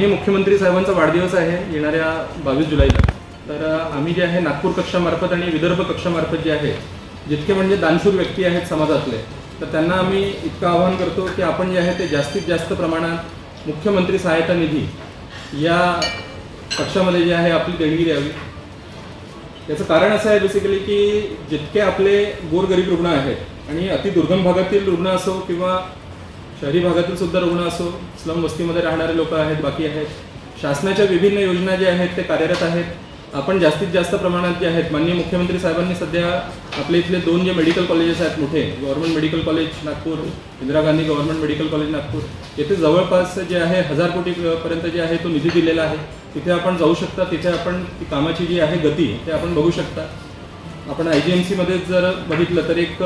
मुख्यमंत्री साहेबांचा वाढदिवस आहे येणाऱ्या 22 जुलैला। तर आम्ही जे आहे नागपूर कक्षामार्फत आणि विदर्भ कक्षामार्फत जे आहे जितके म्हणजे दानशूर व्यक्ती आहेत समाजातले, तर त्यांना आम्ही इतकं आवाहन करतो की आपण जे आहे ते जास्तीत जास्त प्रमाणात मुख्यमंत्री सहायता निधी या कक्षामध्ये जे आहे आपली देणगी द्यावी। याचं कारण असं आहे बेसिकली की जितके आपले गोरगरीब रुग्ण आहेत आणि अतिदुर्गम भागातील रुग्ण असो किंवा शहरी भागातील सुद्धा रुग्ण असो, स्लम वस्तीमध्ये राहणारे लोक आहेत, बाकी आहेत, शासनाच्या विभिन्न योजना ज्या आहेत ते कार्यरत आहेत। आपण जास्तीत जास्त प्रमाणात जे आहेत माननीय मुख्यमंत्री साहेबांनी सध्या आपले इथले 2 जे मेडिकल कॉलेजेस आहेत मोठे, government medical college Nagpur, Indira Gandhi government medical college Nagpur, येथे जवळपास जे आहे 1000 कोटीपर्यंत जे आहे तो निधी दिलेला आहे। तिथे आपण जाऊ शकता, तिथे आपण ती कामाची जी आहे गती ते आपण बघू शकता। आपण IGMC मध्ये जर बघितलं तर एक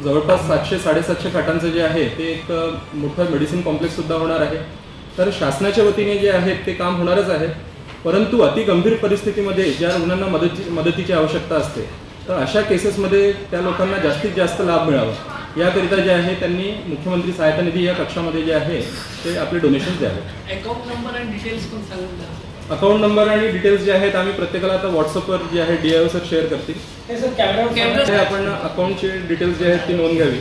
जवळपास 700-750 खाटांचं जे आहे ते एक मोठं मेडिसिन कॉम्प्लेक्स सुद्धा होणार आहे। तर शासनाच्या वतीने जे आहे ते काम होणारच आहे, परंतु अति गंभीर परिस्थितीमध्ये ज्या रुग्णांना मदतीची आवश्यकता असते तर अशा केसेसमध्ये त्या लोकांना जास्तीत जास्त लाभ मिळावा याकरिता जे आहे त्यांनी मुख्यमंत्री सहायता निधी या कक्षामध्ये जे आहे ते आपले डोनेशन्स द्यावे। अकाउंट नंबर आणि डिटेल्स पण सांगा। अकाउंट नंबर आणि डिटेल्स जे आहेत आम्ही प्रत्येकाला आता व्हॉट्सअपवर जे आहे DIO सर शेअर करतील। आपण अकाउंटचे डिटेल्स जे आहेत ती नोंद घ्यावी।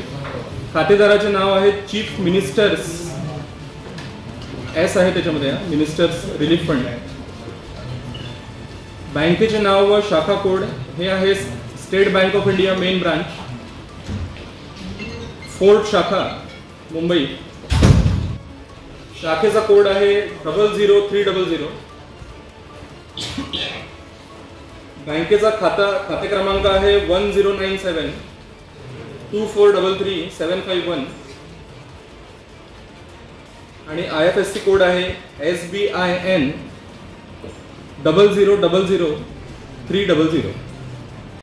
खातेदाराचे नाव आहे चीफ मिनिस्टर्स S आहे त्याच्यामध्ये, मिनिस्टर्स रिलीफ फंड। बँकेचे नाव व शाखा कोड हे आहे state bank of India main branch, fort शाखा मुंबई। शाखेचा कोड आहे 00300। बँकेचा खाते क्रमांक आहे 109724333751 आणि IFSC कोड आहे SBIN 0000300।